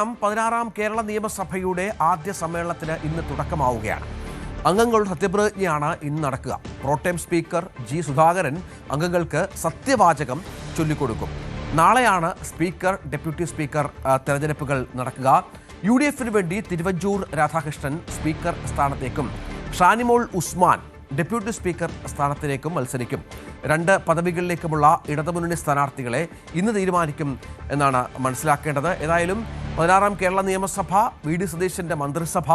16ാം കേരള നിയമസഭയുടെ ആദ്യ സമ്മേളനത്തിന് ഇന്ന് തുടക്കമാവുകയാണ്. അംഗങ്ങളുടെ സത്യപ്രതിജ്ഞയാണ് ഇന്ന് നടക്കുക. പ്രോട്ടേം സ്പീക്കർ ജി സുധാകരൻ അംഗങ്ങൾക്ക് സത്യവാചകം ചൊല്ലിക്കൊടുക്കും. നാളെയാണ് സ്പീക്കർ, ഡെപ്യൂട്ടി സ്പീക്കർ തെരഞ്ഞെടുപ്പുകൾ നടക്കുക. UDF-ന് വേണ്ടി തിരുവഞ്ചൂർ രാധാകൃഷ്ണൻ സ്പീക്കർ സ്ഥാനത്തേക്കും ഷാനിമോൾ ഉസ്മാൻ ഡെപ്യൂട്ടി സ്പീക്കർ സ്ഥാനത്തിലേക്കും മത്സരിക്കും. 2 പദവികളിലേക്കുമുള്ള ഇടതുമുന്നണി സ്ഥാനാർത്ഥികളെ ഇന്ന് തീരുമാനിക്കും എന്നാണ് മനസ്സിലാക്കേണ്ടത്. ഏതായാലും 16ാം കേരള നിയമസഭ, VD സതീശൻ്റെ മന്ത്രിസഭ,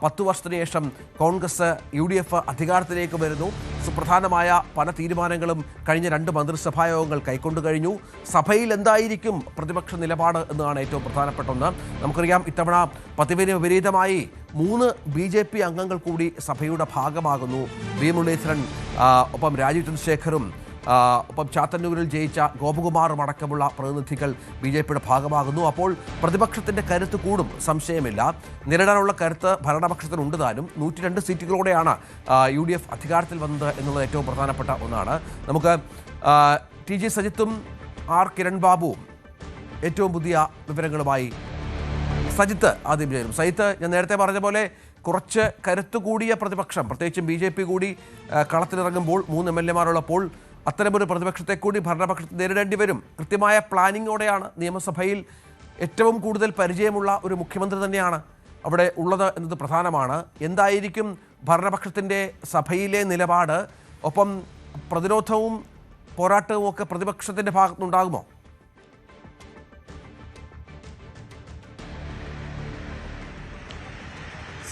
10 വർഷത്തിന് ശേഷം കോൺഗ്രസ് UDF അധികാരത്തിലേക്ക് വരുന്നു. സുപ്രധാനമായ പല തീരുമാനങ്ങളും കഴിഞ്ഞ 2 മന്ത്രിസഭാ യോഗങ്ങൾ കൈക്കൊണ്ടു കഴിഞ്ഞു. സഭയിൽ എന്തായിരിക്കും പ്രതിപക്ഷ നിലപാട് എന്നതാണ് ഏറ്റവും പ്രധാനപ്പെട്ട ഒന്ന്. നമുക്കറിയാം, ഇത്തവണ പതിവിന് വിപരീതമായി 3 BJP അംഗങ്ങൾ കൂടി സഭയുടെ ഭാഗമാകുന്നു. വി മുരളീധരൻ, ഒപ്പം രാജീവ് ചന്ദ്രശേഖറും, ഒപ്പം ചാത്തന്നൂരിൽ ജയിച്ച ഗോപകുമാറും അടക്കമുള്ള പ്രതിനിധികൾ BJPയുടെ ഭാഗമാകുന്നു. അപ്പോൾ പ്രതിപക്ഷത്തിൻ്റെ കരുത്ത് കൂടും, സംശയമില്ല. നേരിടാനുള്ള കരുത്ത് ഭരണപക്ഷത്തിനുണ്ട് താനും. 102 സീറ്റുകളോടെയാണ് UDF അധികാരത്തിൽ വന്നത് എന്നുള്ളത് ഏറ്റവും പ്രധാനപ്പെട്ട ഒന്നാണ്. നമുക്ക് TG സജിത്തും R കിരൺ ബാബുവും ഏറ്റവും പുതിയ വിവരങ്ങളുമായി. സജിത്ത് ആദ്യം ചേരും. സജിത്ത്, ഞാൻ നേരത്തെ പറഞ്ഞ പോലെ കുറച്ച് കരുത്ത് കൂടിയ പ്രതിപക്ഷം, പ്രത്യേകിച്ചും BJP കൂടി കളത്തിലിറങ്ങുമ്പോൾ, 3 MLA-മാരുള്ളപ്പോൾ അത്തരമൊരു പ്രതിപക്ഷത്തെ കൂടി ഭരണപക്ഷത്തെ നേരിടേണ്ടി വരും. കൃത്യമായ പ്ലാനിങ്ങോടെയാണ് നിയമസഭയിൽ ഏറ്റവും കൂടുതൽ പരിചയമുള്ള ഒരു മുഖ്യമന്ത്രി തന്നെയാണ് അവിടെ ഉള്ളത് എന്നത് പ്രധാനമാണ്. എന്തായിരിക്കും ഭരണപക്ഷത്തിൻ്റെ സഭയിലെ നിലപാട്? ഒപ്പം പ്രതിരോധവും പോരാട്ടവും ഒക്കെ പ്രതിപക്ഷത്തിൻ്റെ ഭാഗത്തുനിന്നുണ്ടാകുമോ?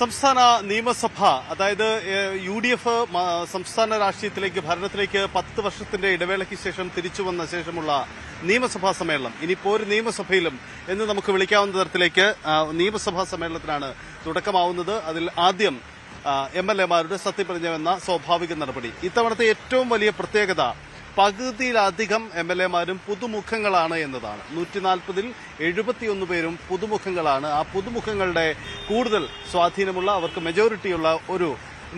സംസ്ഥാന നിയമസഭ, അതായത് UDF സംസ്ഥാന രാഷ്ട്രീയത്തിലേക്ക്, ഭരണത്തിലേക്ക് 10 വർഷത്തിന്റെ ഇടവേളയ്ക്ക് ശേഷം തിരിച്ചു വന്ന ശേഷമുള്ള നിയമസഭാ സമ്മേളനം, ഇനിയിപ്പോൾ ഒരു നിയമസഭയിലും എന്ന് നമുക്ക് വിളിക്കാവുന്ന തരത്തിലേക്ക് നിയമസഭാ സമ്മേളനത്തിനാണ് തുടക്കമാവുന്നത്. അതിൽ ആദ്യം MLA-മാരുടെ സത്യപ്രതിജ്ഞ എന്ന സ്വാഭാവിക നടപടി. ഇത്തവണത്തെ ഏറ്റവും വലിയ പ്രത്യേകത പകുതിയിലധികം MLA-മാരും പുതുമുഖങ്ങളാണ് എന്നതാണ്. 140-ൽ 71 പേരും പുതുമുഖങ്ങളാണ്. ആ പുതുമുഖങ്ങളുടെ കൂടുതൽ സ്വാധീനമുള്ള, അവർക്ക് മെജോറിറ്റിയുള്ള ഒരു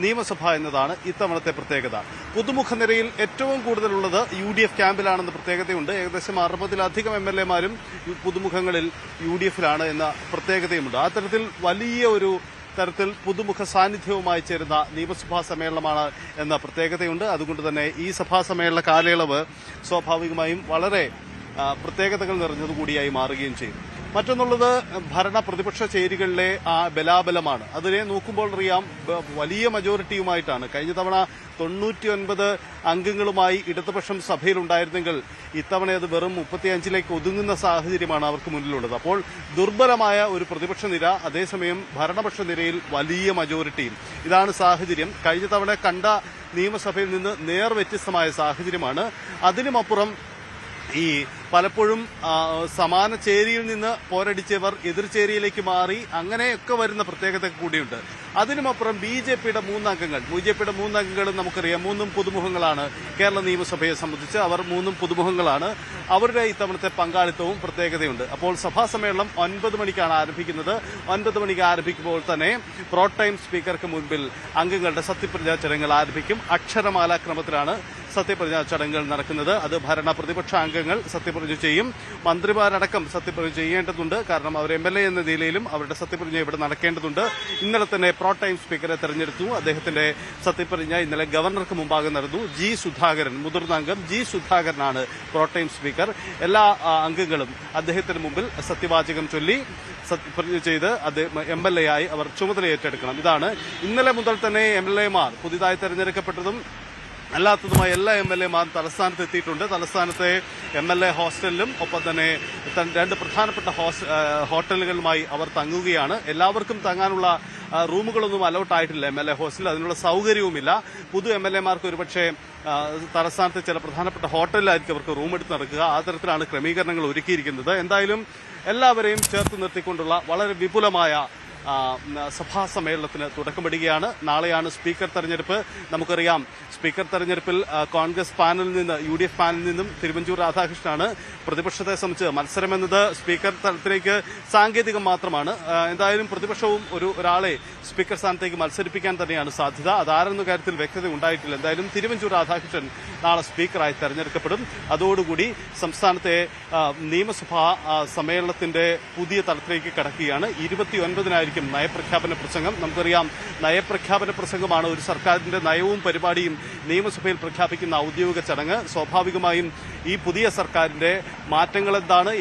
നിയമസഭ എന്നതാണ് ഇത്തവണത്തെ പ്രത്യേകത. പുതുമുഖ നിരയിൽ ഏറ്റവും കൂടുതലുള്ളത് UDF ക്യാമ്പിലാണെന്ന പ്രത്യേകതയുണ്ട്. ഏകദേശം 60-ലധികം MLA-മാരും പുതുമുഖങ്ങളിൽ UDF-ലാണ് എന്ന പ്രത്യേകതയുമുണ്ട്. ആ തരത്തിൽ വലിയ ഒരു തരത്തിൽ പുതുമുഖ സാന്നിധ്യവുമായി ചേരുന്ന നിയമസഭാ സമ്മേളനമാണ് എന്ന പ്രത്യേകതയുണ്ട്. അതുകൊണ്ട് തന്നെ ഈ സഭാ സമ്മേളന കാലയളവ് സ്വാഭാവികമായും വളരെ പ്രത്യേകതകൾ നിറഞ്ഞതുകൂടിയായി മാറുകയും ചെയ്യും. മറ്റൊന്നുള്ളത് ഭരണ പ്രതിപക്ഷ ചേരികളിലെ ആ ബലാബലമാണ്. അതിനെ നോക്കുമ്പോൾ അറിയാം, വലിയ മജോറിറ്റിയുമായിട്ടാണ്. കഴിഞ്ഞ തവണ 99 അംഗങ്ങളുമായി ഇടതുപക്ഷം സഭയിലുണ്ടായിരുന്നെങ്കിൽ ഇത്തവണ അത് വെറും 35-ലേക്ക് ഒതുങ്ങുന്ന സാഹചര്യമാണ് അവർക്ക് മുന്നിലുള്ളത്. അപ്പോൾ ദുർബലമായ ഒരു പ്രതിപക്ഷ നിര, അതേസമയം ഭരണപക്ഷ നിരയിൽ വലിയ മജോറിറ്റിയും. ഇതാണ് സാഹചര്യം. കഴിഞ്ഞ തവണ കണ്ട നിയമസഭയിൽ നിന്ന് വ്യത്യസ്തമായ സാഹചര്യമാണ്. അതിനുമപ്പുറം ഈ പലപ്പോഴും സമാന ചേരിയിൽ നിന്ന് പോരടിച്ചവർ എതിർചേരിയിലേക്ക് മാറി, അങ്ങനെയൊക്കെ വരുന്ന പ്രത്യേകത കൂടിയുണ്ട്. അതിനുമപ്പുറം BJPയുടെ 3 അംഗങ്ങളും നമുക്കറിയാം, 3 പുതുമുഖങ്ങളാണ്. കേരള നിയമസഭയെ സംബന്ധിച്ച് അവർ 3 പുതുമുഖങ്ങളാണ്. അവരുടെ ഇത്തവണത്തെ പങ്കാളിത്തവും പ്രത്യേകതയുണ്ട്. അപ്പോൾ സഭാ സമ്മേളനം 9 മണിക്കാണ് ആരംഭിക്കുന്നത്. 9 മണിക്ക് ആരംഭിക്കുമ്പോൾ തന്നെ പ്രോടൈം സ്പീക്കർക്ക് മുൻപിൽ അംഗങ്ങളുടെ സത്യപ്രതിജ്ഞാ ചടങ്ങുകൾ ആരംഭിക്കും. അക്ഷരമാല ക്രമത്തിലാണ് സത്യപ്രതിജ്ഞാ ചടങ്ങുകൾ നടക്കുന്നത്. അത് ഭരണ പ്രതിപക്ഷ അംഗങ്ങൾ സത്യപ്രതിജ്ഞ ചെയ്യും. മന്ത്രിമാരടക്കം സത്യപ്രതിജ്ഞ ചെയ്യേണ്ടതുണ്ട്. കാരണം അവർ MLA എന്ന നിലയിലും അവരുടെ സത്യപ്രതിജ്ഞ ഇവിടെ നടക്കേണ്ടതുണ്ട്. ഇന്നലെ തന്നെ പ്രോടൈം സ്പീക്കറെ തെരഞ്ഞെടുത്തു. അദ്ദേഹത്തിന്റെ സത്യപ്രതിജ്ഞ ഇന്നലെ ഗവർണർക്ക് മുമ്പാകെ നടന്നു. ജി സുധാകരൻ, മുതിർന്ന അംഗം ജി സുധാകരനാണ് പ്രോടൈം സ്പീക്കർ. എല്ലാ അംഗങ്ങളും അദ്ദേഹത്തിന് മുമ്പിൽ സത്യവാചകം ചൊല്ലി സത്യപ്രതിജ്ഞ ചെയ്ത് MLA ആയി അവർ ചുമതല ഏറ്റെടുക്കണം. ഇതാണ് ഇന്നലെ മുതൽ തന്നെ MLA-മാർ, പുതിയതായി തെരഞ്ഞെടുക്കപ്പെട്ടതും അല്ലാത്തതുമായ എല്ലാ MLA-മാരും തലസ്ഥാനത്ത് എത്തിയിട്ടുണ്ട്. തലസ്ഥാനത്തെ MLA ഹോസ്റ്റലിലും ഒപ്പം തന്നെ 2 പ്രധാനപ്പെട്ട ഹോട്ടലുകളുമായി അവർ തങ്ങുകയാണ്. എല്ലാവർക്കും തങ്ങാനുള്ള റൂമുകളൊന്നും അലൗട്ട് ആയിട്ടില്ല MLA ഹോസ്റ്റലിൽ. അതിനുള്ള സൗകര്യവുമില്ല. പുതു MLA-മാർക്ക് ഒരുപക്ഷെ തലസ്ഥാനത്തെ ചില പ്രധാനപ്പെട്ട ഹോട്ടലിലായിരിക്കും അവർക്ക് റൂം എടുത്ത് നടക്കുക. ആ തരത്തിലാണ് ക്രമീകരണങ്ങൾ ഒരുക്കിയിരിക്കുന്നത്. എന്തായാലും എല്ലാവരെയും ചേർത്ത് നിർത്തിക്കൊണ്ടുള്ള വളരെ വിപുലമായ സഭാ സമ്മേളനത്തിന് തുടക്കമിടുകയാണ്. നാളെയാണ് സ്പീക്കർ തെരഞ്ഞെടുപ്പ്. നമുക്കറിയാം സ്പീക്കർ തെരഞ്ഞെടുപ്പിൽ കോൺഗ്രസ് പാനലിൽ നിന്ന് UDF പാനലിൽ നിന്നും തിരുവഞ്ചൂർ രാധാകൃഷ്ണനാണ്. പ്രതിപക്ഷത്തെ സംബന്ധിച്ച് മത്സരമെന്നത് സ്പീക്കർ തലത്തിലേക്ക് സാങ്കേതികം മാത്രമാണ്. എന്തായാലും പ്രതിപക്ഷവും ഒരാളെ സ്പീക്കർ സ്ഥാനത്തേക്ക് മത്സരിപ്പിക്കാൻ തന്നെയാണ് സാധ്യത. അതാരെന്ന കാര്യത്തിൽ വ്യക്തത ഉണ്ടായിട്ടില്ല. എന്തായാലും തിരുവഞ്ചൂർ രാധാകൃഷ്ണൻ നാളെ സ്പീക്കറായി തെരഞ്ഞെടുക്കപ്പെടും. അതോടുകൂടി സംസ്ഥാനത്തെ നിയമസഭാ സമ്മേളനത്തിന്റെ പുതിയ തലത്തിലേക്ക് കടക്കുകയാണ്. 29-നായിരിക്കും നയപ്രഖ്യാപന പ്രസംഗം. നമുക്കറിയാം നയപ്രഖ്യാപന പ്രസംഗമാണ് ഒരു സർക്കാരിന്റെ നയവും പരിപാടിയും നിയമസഭയിൽ പ്രഖ്യാപിക്കുന്ന ഔദ്യോഗിക ചടങ്ങ്. സ്വാഭാവികമായും ഈ പുതിയ സർക്കാരിന്റെ മാറ്റങ്ങൾ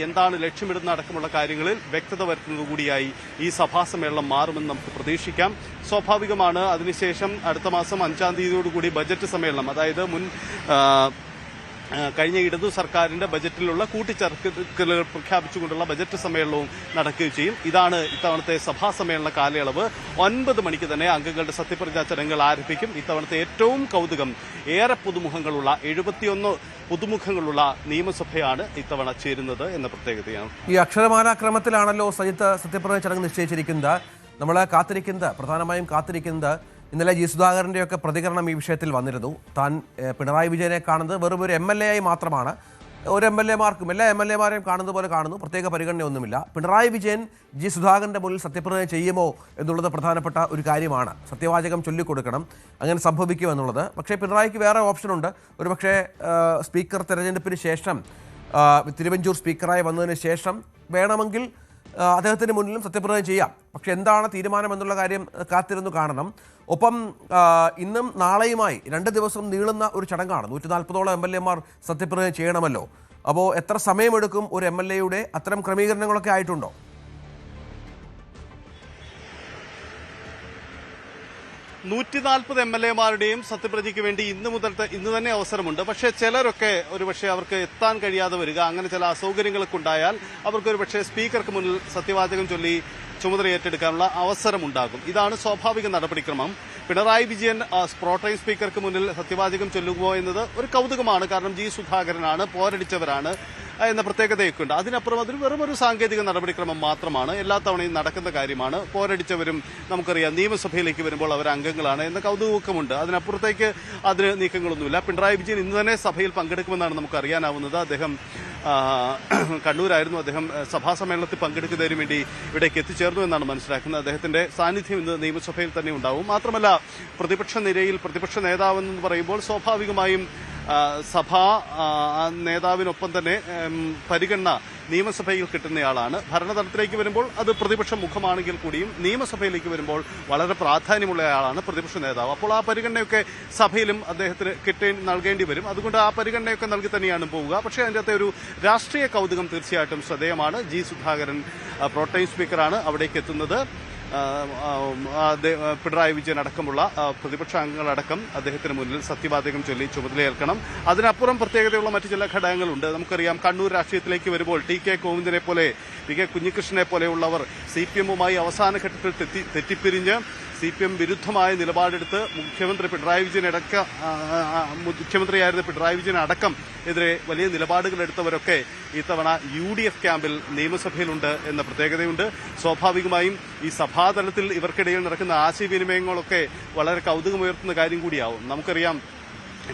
എന്താണ് ലക്ഷ്യമിടുന്ന അടക്കമുള്ള കാര്യങ്ങളിൽ വ്യക്തത വരുത്തുന്നതുകൂടിയായി ഈ സഭാ സമ്മേളനം മാറുമെന്ന് നമുക്ക് പ്രതീക്ഷിക്കാം. സ്വാഭാവികമാണ്. അതിനുശേഷം അടുത്ത മാസം 5-ാം തീയതിയോടുകൂടി ബജറ്റ് സമ്മേളനം, അതായത് കഴിഞ്ഞ ഇടതു സർക്കാരിന്റെ ബജറ്റിലുള്ള കൂട്ടിച്ചേർക്കലുകൾ പ്രഖ്യാപിച്ചുകൊണ്ടുള്ള ബജറ്റ് സമ്മേളനവും നടക്കുകയും ചെയ്യും. ഇതാണ് ഇത്തവണത്തെ സഭാ സമ്മേളന കാലയളവ്. 9 മണിക്ക് തന്നെ അംഗങ്ങളുടെ സത്യപ്രതിജ്ഞാ ചടങ്ങുകൾ ആരംഭിക്കും. ഇത്തവണത്തെ ഏറ്റവും കൗതുകം ഏറെ പുതുമുഖങ്ങളുള്ള 71 പുതുമുഖങ്ങളുള്ള നിയമസഭയാണ് ഇത്തവണ ചേരുന്നത് എന്ന പ്രത്യേകതയാണ്. ഈ അക്ഷരമാലാക്രമത്തിലാണല്ലോ സജിത്ത് സത്യപ്രതിജ്ഞ ചടങ്ങ് നിശ്ചയിച്ചിരിക്കുന്നത്. നമ്മൾ പ്രധാനമായും കാത്തിരിക്കുന്നത് ഇന്നലെ ജി സുധാകരൻ്റെയൊക്കെ പ്രതികരണം ഈ വിഷയത്തിൽ വന്നിരുന്നു. താൻ പിണറായി വിജയനെ കാണുന്നത് വെറും ഒരു MLA ആയി മാത്രമാണ്. ഒരു MLA-മാർക്കും എല്ലാ MLA-മാരെയും കാണുന്നത് പോലെ കാണുന്നു. പ്രത്യേക പരിഗണനയൊന്നുമില്ല. പിണറായി വിജയൻ ജി സുധാകരൻ്റെ മുന്നിൽ സത്യപ്രതിജ്ഞ ചെയ്യുമോ എന്നുള്ളത് പ്രധാനപ്പെട്ട ഒരു കാര്യമാണ്. സത്യവാചകം ചൊല്ലിക്കൊടുക്കണം, അങ്ങനെ സംഭവിക്കുമെന്നുള്ളത്. പക്ഷേ പിണറായിക്ക് വേറെ ഓപ്ഷനുണ്ട്. ഒരുപക്ഷേ സ്പീക്കർ തെരഞ്ഞെടുപ്പിന് ശേഷം തിരുവഞ്ചൂർ സ്പീക്കറായി വന്നതിന് ശേഷം വേണമെങ്കിൽ അദ്ദേഹത്തിന് മുന്നിലും സത്യപ്രതിജ്ഞ ചെയ്യാം. പക്ഷെ എന്താണ് തീരുമാനം എന്നുള്ള കാര്യം കാത്തിരുന്നു കാണണം. ഒപ്പം ഇന്നും നാളെയുമായി 2 ദിവസം നീളുന്ന ഒരു ചടങ്ങാണ്. 140ഓളം MLA-മാർ സത്യപ്രതിജ്ഞ ചെയ്യണമല്ലോ. അപ്പോൾ എത്ര സമയമെടുക്കും ഒരു MLA-യുടെ? അത്തരം ക്രമീകരണങ്ങളൊക്കെ ആയിട്ടുണ്ടോ? 140 MLA-മാരുടെയും സത്യപ്രതിജ്ഞയ്ക്ക് വേണ്ടി ഇന്ന് തന്നെ അവസരമുണ്ട്. പക്ഷേ ചിലരൊക്കെ ഒരുപക്ഷെ അവർക്ക് എത്താൻ കഴിയാതെ വരിക, അങ്ങനെ ചില അസൗകര്യങ്ങളൊക്കെ ഉണ്ടായാൽ അവർക്ക് ഒരുപക്ഷെ സ്പീക്കർക്ക് മുന്നിൽ സത്യവാചകം ചൊല്ലി ചുമതല ഏറ്റെടുക്കാനുള്ള അവസരമുണ്ടാകും. ഇതാണ് സ്വാഭാവിക നടപടിക്രമം. പിണറായി വിജയൻ പ്രോട്ടൈം സ്പീക്കർക്ക് മുന്നിൽ സത്യവാചകം ചൊല്ലുമോ എന്നത് ഒരു കൗതുകമാണ്. കാരണം ജി സുധാകരനാണ്, പോരടിച്ചവരാണ് എന്ന പ്രത്യേകതയൊക്കെ ഉണ്ട്. അതിനപ്പുറം അതൊരു വെറുമൊരു സാങ്കേതിക നടപടിക്രമം മാത്രമാണ്. എല്ലാ തവണയും നടക്കുന്ന കാര്യമാണ്. പോരടിച്ചവരും നമുക്കറിയാം നിയമസഭയിലേക്ക് വരുമ്പോൾ അവർ അംഗങ്ങളാണ് എന്ന കൗതുകമുണ്ട്. അതിനപ്പുറത്തേക്ക് അതിന് നീക്കങ്ങളൊന്നുമില്ല. പിണറായി വിജയൻ ഇന്ന് തന്നെ സഭയിൽ പങ്കെടുക്കുമെന്നാണ് നമുക്ക് അറിയാനാവുന്നത്. അദ്ദേഹം കണ്ണൂരായിരുന്നു. അദ്ദേഹം സഭാ സമ്മേളനത്തിൽ പങ്കെടുക്കുന്നതിന് വേണ്ടി ഇവിടേക്ക് എത്തിച്ചേർന്നു എന്നാണ് മനസ്സിലാക്കുന്നത്. അദ്ദേഹത്തിന്റെ സാന്നിധ്യം ഇന്ന് നിയമസഭയിൽ തന്നെ ഉണ്ടാവും. മാത്രമല്ല പ്രതിപക്ഷ നിരയിൽ പ്രതിപക്ഷ നേതാവെന്ന് പറയുമ്പോൾ സ്വാഭാവികമായും സഭാ നേതാവിനൊപ്പം തന്നെ പരിഗണന നിയമസഭയിൽ കിട്ടുന്നയാളാണ്. ഭരണതലത്തിലേക്ക് വരുമ്പോൾ അത് പ്രതിപക്ഷ മുഖമാണെങ്കിൽ കൂടിയും നിയമസഭയിലേക്ക് വരുമ്പോൾ വളരെ പ്രാധാന്യമുള്ളയാളാണ് പ്രതിപക്ഷ നേതാവ്. അപ്പോൾ ആ പരിഗണനയൊക്കെ സഭയിലും അദ്ദേഹത്തിന് നൽകേണ്ടി വരും. അതുകൊണ്ട് ആ പരിഗണനയൊക്കെ നൽകി തന്നെയാണ് പോവുക. പക്ഷേ അതിൻ്റെ അകത്തെ ഒരു രാഷ്ട്രീയ കൗതുകം തീർച്ചയായിട്ടും ശ്രദ്ധേയമാണ്. ജി സുധാകരൻ പ്രോട്ടൈം സ്പീക്കറാണ് അവിടേക്ക് എത്തുന്നത്. പിണറായി വിജയൻ അടക്കമുള്ള പ്രതിപക്ഷ അംഗങ്ങളടക്കം അദ്ദേഹത്തിന് മുന്നിൽ സത്യവാചകം ചൊല്ലി ചുമതലയേൽക്കണം. അതിനപ്പുറം പ്രത്യേകതയുള്ള മറ്റു ചില ഘടകങ്ങളുണ്ട്. നമുക്കറിയാം കണ്ണൂർ രാഷ്ട്രീയത്തിലേക്ക് വരുമ്പോൾ TK കോവിന്ദനെ പോലെ PK കുഞ്ഞികൃഷ്ണനെ പോലെയുള്ളവർ CPM-മായി അവസാന ഘട്ടത്തിൽ തെറ്റിപ്പിരിഞ്ഞ് CPM വിരുദ്ധമായ നിലപാടെടുത്ത് മുഖ്യമന്ത്രിയായിരുന്ന പിണറായി വിജയൻ അടക്കം എതിരെ വലിയ നിലപാടുകൾ എടുത്തവരൊക്കെ ഇത്തവണ UDF ക്യാമ്പിൽ നിയമസഭയിലുണ്ട് എന്ന പ്രത്യേകതയുണ്ട്. സ്വാഭാവികമായും ഈ സഭാതലത്തിൽ ഇവർക്കിടയിൽ നടക്കുന്ന ആശയവിനിമയങ്ങളൊക്കെ വളരെ കൗതുകമുയർത്തുന്ന കാര്യം കൂടിയാവും. നമുക്കറിയാം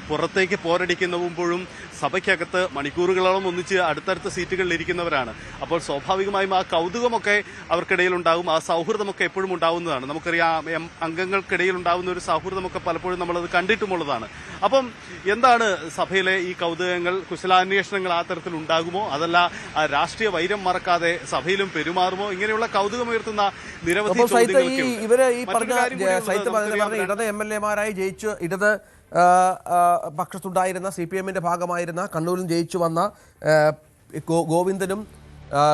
പുറത്തേക്ക് പോരടിക്കുന്നപ്പോഴും സഭയ്ക്കകത്ത് മണിക്കൂറുകളോളം ഒന്നിച്ച് അടുത്തടുത്ത സീറ്റുകളിൽ ഇരിക്കുന്നവരാണ്. അപ്പോൾ സ്വാഭാവികമായും ആ കൗതുകമൊക്കെ അവർക്കിടയിൽ ഉണ്ടാവും. ആ സൗഹൃദമൊക്കെ എപ്പോഴും ഉണ്ടാവുന്നതാണ്. നമുക്കറിയാം അംഗങ്ങൾക്കിടയിൽ ഉണ്ടാവുന്ന ഒരു സൗഹൃദമൊക്കെ പലപ്പോഴും നമ്മളത് കണ്ടിട്ടുമുള്ളതാണ്. അപ്പം എന്താണ് സഭയിലെ ഈ കൗതുകങ്ങൾ? കുശലാന്വേഷണങ്ങൾ ആ തരത്തിൽ ഉണ്ടാകുമോ? അതല്ല രാഷ്ട്രീയ വൈരം മറക്കാതെ സഭയിലും പെരുമാറുമോ? ഇങ്ങനെയുള്ള കൗതുകമുയർത്തുന്ന നിരവധി ചോദ്യങ്ങളൊക്കെ ഇടത് MLA-മാരായി ജയിച്ചു ഇടത് പക്ഷത്തുണ്ടായിരുന്ന CPM-ന്റെ ഭാഗമായിരുന്ന കണ്ണൂരിൽ ജയിച്ചു വന്ന ഗോവിന്ദനും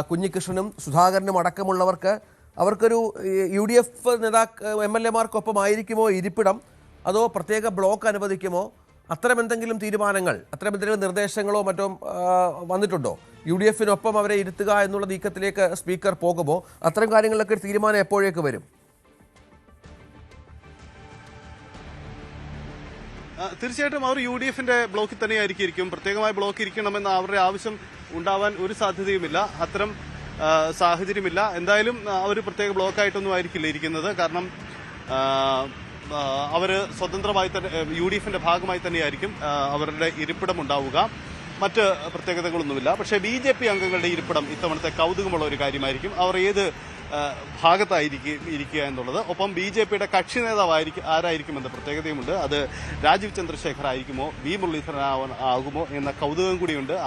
കുഞ്ഞികൃഷ്ണനും സുധാകരനും അടക്കമുള്ളവർക്ക് അവർക്കൊരു UDF MLA-മാർക്കൊപ്പമായിരിക്കുമോ ഇരിപ്പിടം? അതോ പ്രത്യേക ബ്ലോക്ക് അനുവദിക്കുമോ? അത്തരം എന്തെങ്കിലും തീരുമാനങ്ങൾ, അത്തരം എന്തെങ്കിലും നിർദ്ദേശങ്ങളോ മറ്റോ വന്നിട്ടുണ്ടോ? UDF-നൊപ്പം അവരെ ഇരുത്തുക എന്നുള്ള നീക്കത്തിലേക്ക് സ്പീക്കർ പോകുമോ? അത്തരം കാര്യങ്ങളിലൊക്കെ തീരുമാനം എപ്പോഴേക്ക് വരും? തീർച്ചയായിട്ടും അവർ UDF-ന്റെ ബ്ലോക്കിൽ തന്നെയായിരിക്കും. പ്രത്യേകമായ ബ്ലോക്ക് ഇരിക്കണമെന്ന് അവരുടെ ആവശ്യം ഉണ്ടാവാൻ ഒരു സാധ്യതയുമില്ല. അത്തരം സാഹചര്യമില്ല. എന്തായാലും അവർ പ്രത്യേക ബ്ലോക്കായിട്ടൊന്നും ആയിരിക്കില്ല ഇരിക്കുന്നത്. കാരണം അവർ സ്വതന്ത്രമായി തന്നെ UDF-ന്റെ ഭാഗമായി തന്നെയായിരിക്കും അവരുടെ ഇരിപ്പിടം ഉണ്ടാവുക. മറ്റ് പ്രത്യേകതകളൊന്നുമില്ല. പക്ഷേ BJP അംഗങ്ങളുടെ ഇരിപ്പിടം ഇത്തവണത്തെ കൗതുകമുള്ള ഒരു കാര്യമായിരിക്കും. അവർ ഏത് ഭാഗത്തായിരിക്കുക എന്നുള്ളത്. ഒപ്പം BJP-യുടെ കക്ഷി നേതാവ് ആരായിരിക്കുമെന്ന പ്രത്യേകതയുമുണ്ട്. അത് രാജീവ് ചന്ദ്രശേഖർ ആയിരിക്കുമോ, V. മുരളീധരൻ ആകുമോ എന്ന കൗതുകം കൂടിയുണ്ട്.